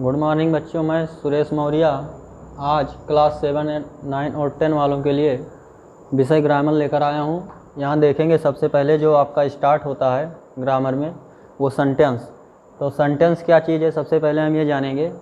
Good morning बच्चों, मैं सुरेश मौर्य आज क्लास 7, 9 और 10 वालों के लिए विषय ग्रामर लेकर आया हूँ। यहाँ देखेंगे सबसे पहले जो आपका स्टार्ट होता है ग्रामर में वो सेंटेंस। तो सेंटेंस क्या चीज़ है सबसे पहले हम ये जानेंगे।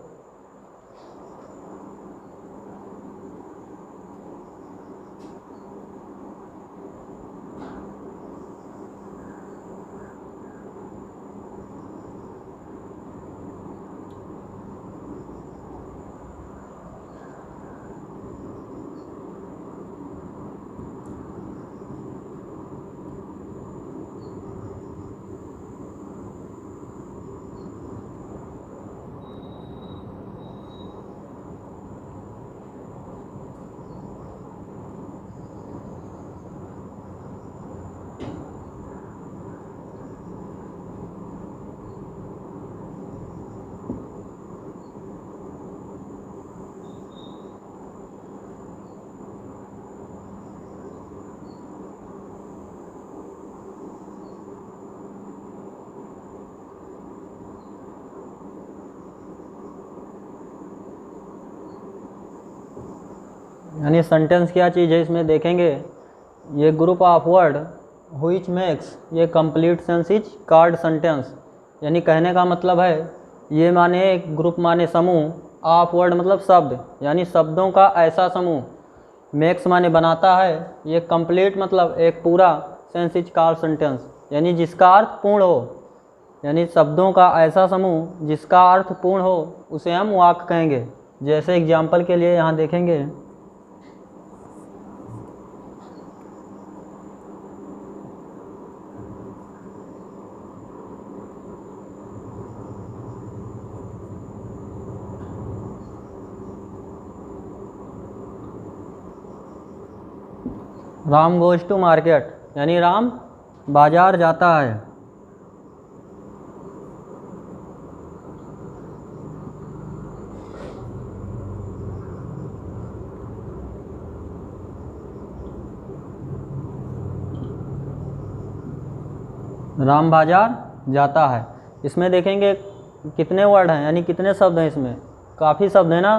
यानी सेंटेंस क्या चीज़ है इसमें देखेंगे। ये group of word which makes ये complete sense is called sentence. यानी कहने का मतलब है ये माने एक ग्रुप माने समूह, ऑफ वर्ड मतलब शब्द, यानी शब्दों का ऐसा समूह, मेक्स माने बनाता है, ये कंप्लीट मतलब एक पूरा, सेंस इज कॉल्ड सेंटेंस यानी जिसका अर्थ पूर्ण हो। यानी शब्दों का ऐसा समूह जिसका अर्थ पूर्ण हो उसे हम वाक्य कहेंगे। जैसे एग्जाम्पल के लिए यहाँ देखेंगे, राम गोज टू मार्केट यानी राम बाजार जाता है। राम बाजार जाता है। इसमें देखेंगे कितने वर्ड हैं यानी कितने शब्द हैं, इसमें काफ़ी शब्द हैं ना,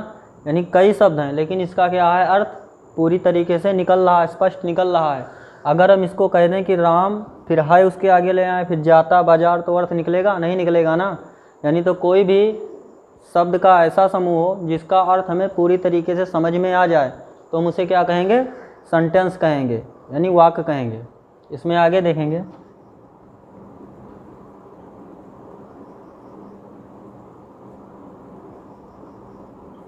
यानी कई शब्द हैं, लेकिन इसका क्या है अर्थ पूरी तरीके से निकल रहा है, स्पष्ट निकल रहा है। अगर हम इसको कह दें कि राम फिर है उसके आगे ले आए फिर जाता बाजार, तो अर्थ निकलेगा नहीं, निकलेगा ना। यानी तो कोई भी शब्द का ऐसा समूह हो जिसका अर्थ हमें पूरी तरीके से समझ में आ जाए तो हम उसे क्या कहेंगे, सेंटेंस कहेंगे यानी वाक्य कहेंगे। इसमें आगे देखेंगे,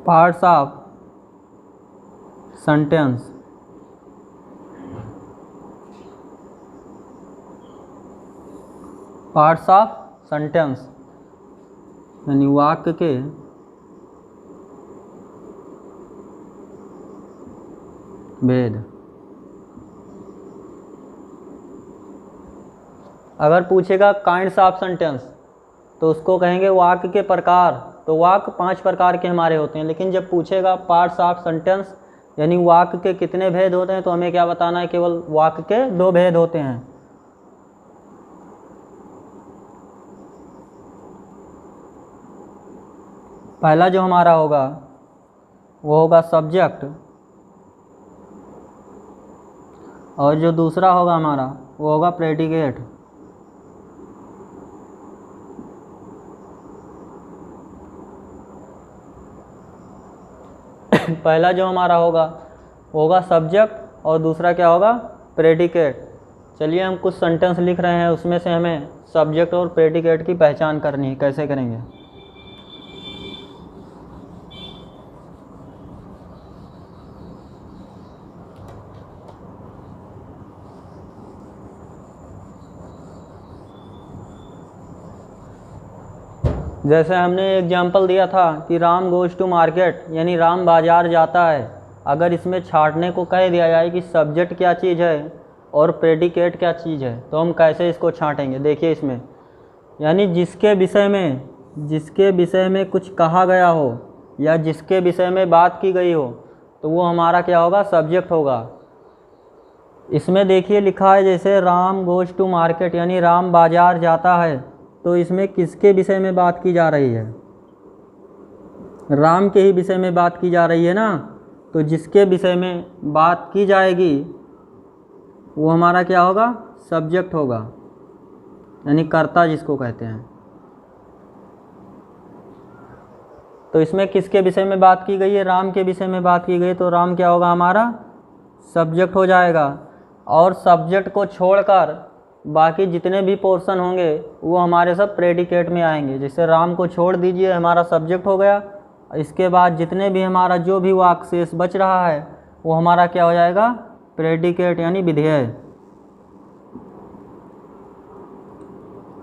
parts of sentence. Parts of sentence यानी वाक्य के भेद। अगर पूछेगा काइंड्स ऑफ सेंटेंस तो उसको कहेंगे वाक्य के प्रकार। तो वाक्य 5 प्रकार के हमारे होते हैं, लेकिन जब पूछेगा पार्ट्स ऑफ सेंटेंस यानी वाक्य के कितने भेद होते हैं तो हमें क्या बताना है, केवल वाक्य के 2 भेद होते हैं। पहला जो हमारा होगा वो होगा सब्जेक्ट, और जो दूसरा होगा हमारा वो होगा प्रेडिकेट। पहला जो हमारा होगा वो होगा सब्जेक्ट और दूसरा क्या होगा, प्रेडिकेट। चलिए हम कुछ सेंटेंस लिख रहे हैं, उसमें से हमें सब्जेक्ट और प्रेडिकेट की पहचान करनी है। कैसे करेंगे, जैसे हमने एग्जाम्पल दिया था कि राम गोज टू मार्केट यानी राम बाजार जाता है। अगर इसमें छांटने को कह दिया जाए कि सब्जेक्ट क्या चीज़ है और प्रेडिकेट क्या चीज़ है तो हम कैसे इसको छांटेंगे। देखिए इसमें यानी जिसके विषय में कुछ कहा गया हो या जिसके विषय में बात की गई हो तो वो हमारा क्या होगा, सब्जेक्ट होगा। इसमें देखिए लिखा है जैसे राम गोज टू मार्केट यानी राम बाजार जाता है, तो इसमें किसके विषय में बात की जा रही है, राम के ही विषय में बात की जा रही है ना, तो जिसके विषय में बात की जाएगी वो हमारा क्या होगा, सब्जेक्ट होगा, यानी कर्ता जिसको कहते हैं। तो इसमें किसके विषय में बात की गई है, राम के विषय में बात की गई, तो राम क्या होगा हमारा सब्जेक्ट हो जाएगा। और सब्जेक्ट को छोड़कर बाकी जितने भी पोर्शन होंगे वो हमारे सब प्रेडिकेट में आएंगे। जैसे राम को छोड़ दीजिए, हमारा सब्जेक्ट हो गया, इसके बाद जितने भी हमारा जो भी वाक्य शेष बच रहा है वो हमारा क्या हो जाएगा, प्रेडिकेट यानी विधेय।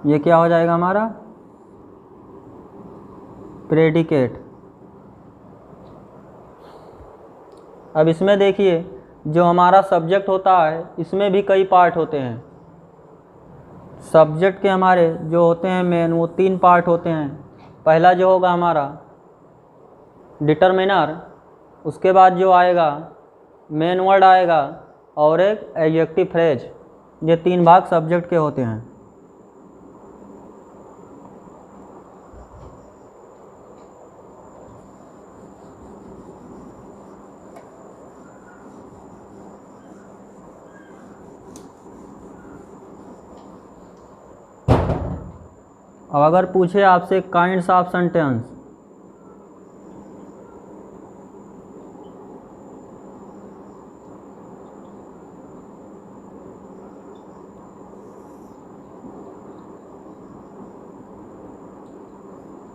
ये क्या हो जाएगा हमारा प्रेडिकेट। अब इसमें देखिए जो हमारा सब्जेक्ट होता है इसमें भी कई पार्ट होते हैं। सब्जेक्ट के हमारे जो होते हैं मेन, वो 3 पार्ट होते हैं। पहला जो होगा हमारा डिटरमिनर, उसके बाद जो आएगा मेन वर्ड आएगा, और एक एडजेक्टिव फ्रेज। ये 3 भाग सब्जेक्ट के होते हैं। अब अगर पूछे आपसे काइंड्स ऑफ सेंटेंस,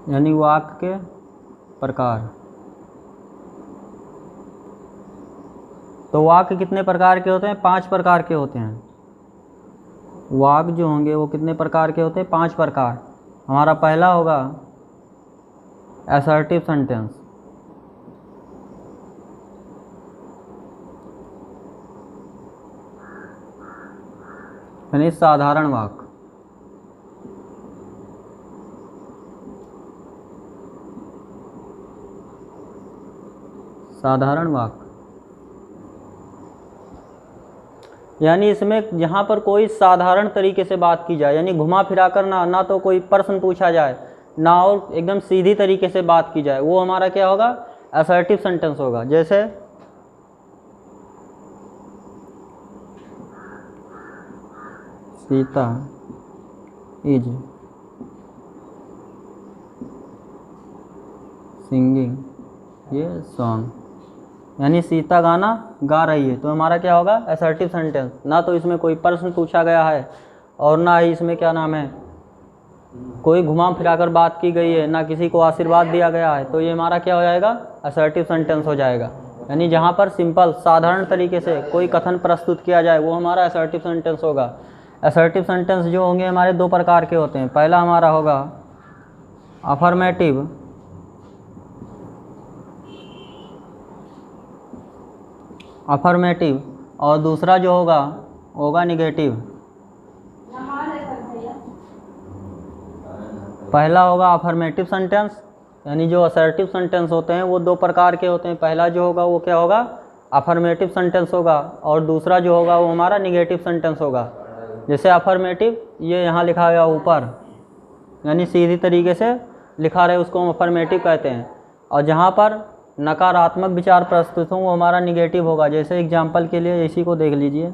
यानी वाक्य के प्रकार, तो वाक्य कितने प्रकार के होते हैं, 5 प्रकार के होते हैं। वाक्य जो होंगे वो कितने प्रकार के होते हैं, 5 प्रकार। हमारा पहला होगा असर्टिव सेंटेंस, यानी साधारण वाक्य। साधारण वाक्य यानी इसमें जहाँ पर कोई साधारण तरीके से बात की जाए, यानी घुमा फिरा कर ना तो कोई प्रश्न पूछा जाए, ना और एकदम सीधी तरीके से बात की जाए, वो हमारा क्या होगा, असर्टिव सेंटेंस होगा। जैसे सीता इज सिंगिंग ये सॉन्ग, यानी सीता गाना गा रही है, तो हमारा क्या होगा असर्टिव सेंटेंस। ना तो इसमें कोई प्रश्न पूछा गया है और ना ही इसमें क्या नाम है कोई घुमा फिराकर बात की गई है, ना किसी को आशीर्वाद दिया गया है, तो ये हमारा क्या हो जाएगा असर्टिव सेंटेंस हो जाएगा। यानी जहाँ पर सिंपल साधारण तरीके से कोई कथन प्रस्तुत किया जाए वो हमारा असर्टिव सेंटेंस होगा। असर्टिव सेंटेंस जो होंगे हमारे 2 प्रकार के होते हैं। पहला हमारा होगा अफर्मेटिव, अफर्मेटिव, और दूसरा जो होगा निगेटिव। पहला होगा अफर्मेटिव सेंटेंस, यानी जो असर्टिव सेंटेंस होते हैं वो 2 प्रकार के होते हैं। पहला जो होगा वो क्या होगा अफर्मेटिव सेंटेंस होगा, और दूसरा जो होगा वो हमारा निगेटिव सेंटेंस होगा। जैसे अफर्मेटिव ये यहाँ लिखा गया ऊपर, यानी सीधी तरीके से लिखा रहे उसको हम अफर्मेटिव कहते हैं। और जहाँ पर नकारात्मक विचार प्रस्तुत हों वो हमारा निगेटिव होगा। जैसे एग्जाम्पल के लिए इसी को देख लीजिए,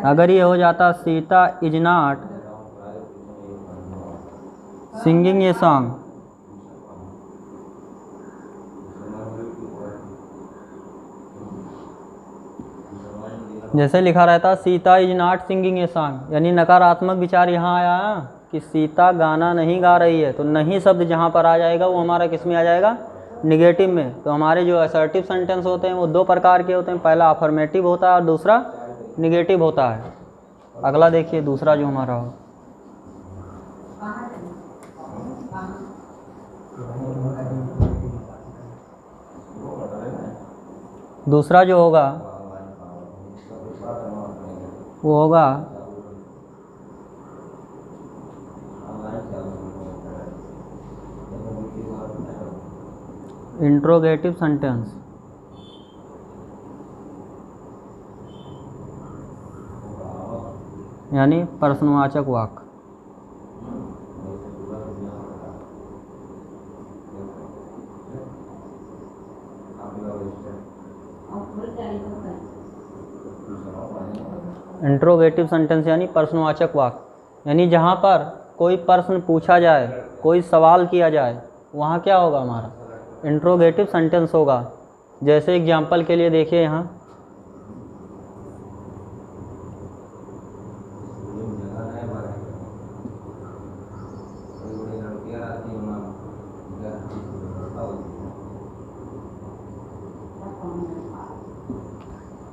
अगर ये हो जाता सीता इज नॉट सिंगिंग ये सॉन्ग, जैसे लिखा रहता Sita is not singing a song, यानी नकारात्मक विचार यहाँ आया कि सीता गाना नहीं गा रही है, तो नहीं शब्द जहाँ पर आ जाएगा वो हमारा किस में आ जाएगा निगेटिव में। तो हमारे जो असर्टिव सेंटेंस होते हैं वो 2 प्रकार के होते हैं, पहला अफर्मेटिव होता है और दूसरा निगेटिव होता है। अगला देखिए दूसरा जो हमारा हो, दूसरा जो होगा वो होगा इंट्रोगेटिव सेंटेंस, यानी प्रश्नवाचक वाक्य। इंट्रोगेटिव सेंटेंस यानी प्रश्नवाचक वाक्य, यानी जहाँ पर कोई प्रश्न पूछा जाए, कोई सवाल किया जाए, वहाँ क्या होगा हमारा इंट्रोगेटिव सेंटेंस होगा। जैसे एग्जाम्पल के लिए देखिए यहाँ,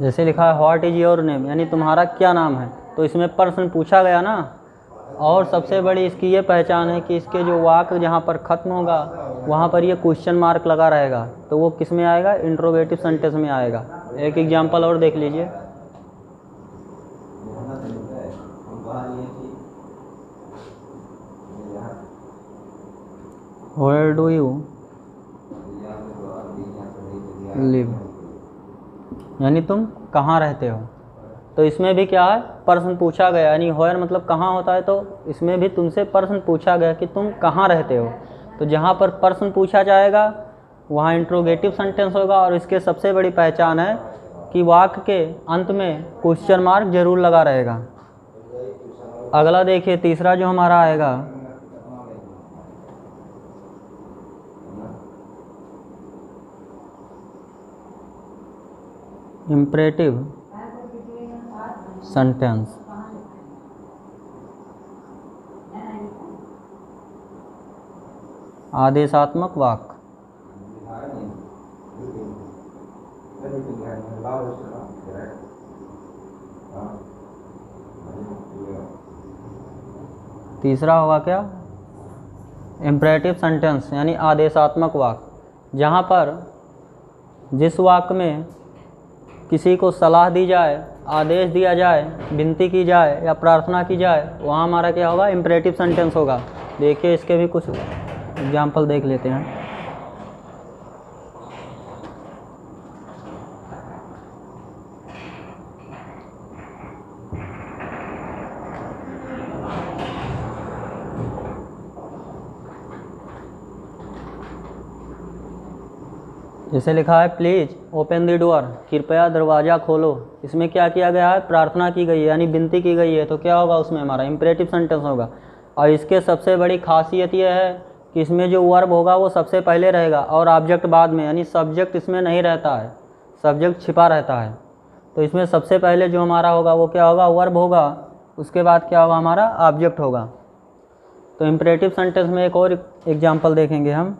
जैसे लिखा है व्हाट इज़ योर नेम, यानी तुम्हारा क्या नाम है। तो इसमें प्रश्न पूछा गया ना, और सबसे बड़ी इसकी ये पहचान है कि इसके जो वाक्य जहाँ पर ख़त्म होगा वहाँ पर ये क्वेश्चन मार्क लगा रहेगा, तो वो किस में आएगा, इंट्रोगेटिव सेंटेंस में आएगा। एक एग्जांपल और देख लीजिए, वेयर डू यू लिव, यानी तुम कहाँ रहते हो। तो इसमें भी क्या है, प्रश्न पूछा गया, यानी वेयर मतलब कहाँ होता है, तो इसमें भी तुमसे प्रश्न पूछा गया कि तुम कहाँ रहते हो। तो जहाँ पर प्रश्न पूछा जाएगा वहाँ इंट्रोगेटिव सेंटेंस होगा, और इसके सबसे बड़ी पहचान है कि वाक्य के अंत में क्वेश्चन मार्क जरूर लगा रहेगा। अगला देखिए, तीसरा जो हमारा आएगा, इम्परेटिव सेंटेंस, आदेशात्मक वाक्य। तीसरा होगा क्या, इम्परेटिव सेंटेंस यानी आदेशात्मक वाक्य, जहाँ पर जिस वाक्य में किसी को सलाह दी जाए, आदेश दिया जाए, विनती की जाए या प्रार्थना की जाए, वहाँ हमारा क्या होगा, इम्परेटिव सेंटेंस होगा। देखिए इसके भी कुछ एग्जाम्पल देख लेते हैं। जैसे लिखा है प्लीज़ ओपन द डोर, कृपया दरवाज़ा खोलो। इसमें क्या किया गया है, प्रार्थना की गई है यानी विनती की गई है, तो क्या होगा उसमें हमारा इम्परेटिव सेंटेंस होगा। और इसके सबसे बड़ी खासियत यह है कि इसमें जो वर्ब होगा वो सबसे पहले रहेगा और ऑब्जेक्ट बाद में, यानी सब्जेक्ट इसमें नहीं रहता है, सब्जेक्ट छिपा रहता है। तो इसमें सबसे पहले जो हमारा होगा वो क्या होगा, वर्ब होगा, उसके बाद क्या होगा हमारा, ऑब्जेक्ट होगा। तो इम्परेटिव सेंटेंस में एक और एग्जाम्पल देखेंगे हम।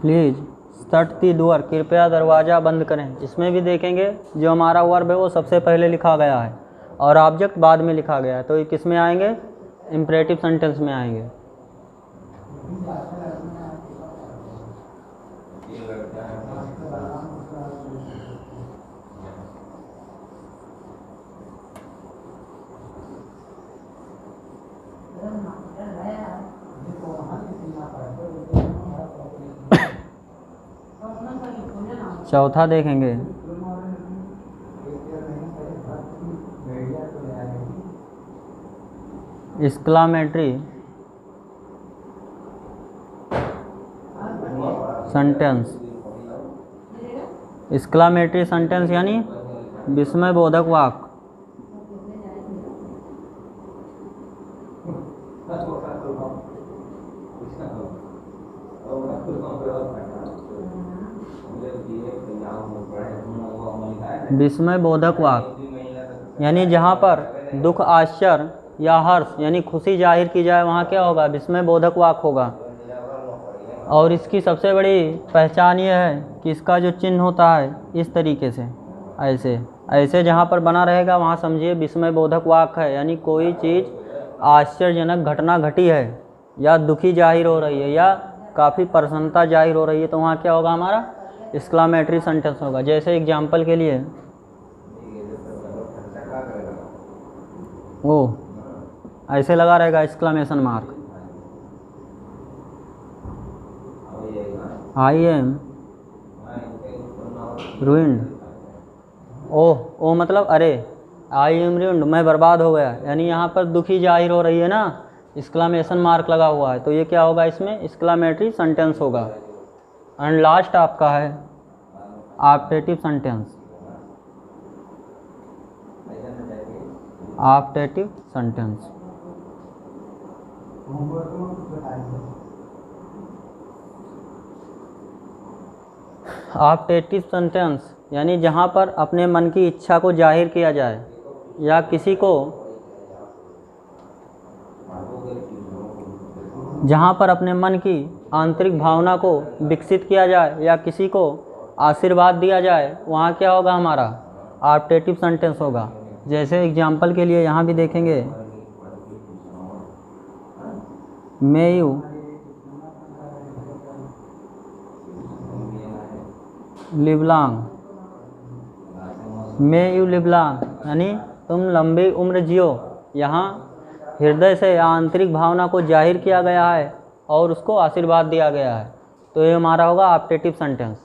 प्लीज़ शट द डोर, कृपया दरवाज़ा बंद करें। इसमें भी देखेंगे जो हमारा वर्ब है वो सबसे पहले लिखा गया है और ऑब्जेक्ट बाद में लिखा गया है, तो ये किस में आएंगे, इम्परेटिव सेंटेंस में आएंगे। चौथा देखेंगे, एक्सक्लामेटरी सेंटेंस। एक्सक्लामेटरी सेंटेंस यानी विस्मयबोधक वाक्य। विस्मयबोधक वाक्य यानी जहाँ पर दुख, आश्चर्य या हर्ष यानी खुशी जाहिर की जाए, वहाँ क्या होगा, विस्मयबोधक वाक्य होगा। और इसकी सबसे बड़ी पहचान ये है कि इसका जो चिन्ह होता है इस तरीके से, ऐसे ऐसे जहाँ पर बना रहेगा वहाँ समझिए विस्मयबोधक वाक्य है, यानी कोई चीज़ आश्चर्यजनक घटना घटी है या दुखी जाहिर हो रही है या काफ़ी प्रसन्नता जाहिर हो रही है, तो वहाँ क्या होगा हमारा एक्सक्लामेटरी सेंटेंस होगा। जैसे एग्जाम्पल के लिए ओ ऐसे लगा रहेगा exclamation mark. I am ruined। ओ मतलब अरे, आई एम ruined, मैं बर्बाद हो गया, यानी यहाँ पर दुखी जाहिर हो रही है ना, एक्सक्लेमेशन मार्क लगा हुआ है, तो ये क्या होगा, इसमें एक्सक्लेमेटरी सेंटेंस होगा। एंड लास्ट आपका है optative sentence. Optative sentence optative sentence यानी जहाँ पर अपने मन की इच्छा को जाहिर किया जाए या किसी को, जहाँ पर अपने मन की आंतरिक भावना को विकसित किया जाए या किसी को आशीर्वाद दिया जाए, वहाँ क्या होगा, हमारा ऑप्टेटिव सेंटेंस होगा। जैसे एग्जाम्पल के लिए यहाँ भी देखेंगे, may you live long, may you live long यानी तुम लंबी उम्र जियो। यहाँ हृदय से आंतरिक भावना को जाहिर किया गया है और उसको आशीर्वाद दिया गया है, तो ये हमारा होगा ऑप्टेटिव सेंटेंस।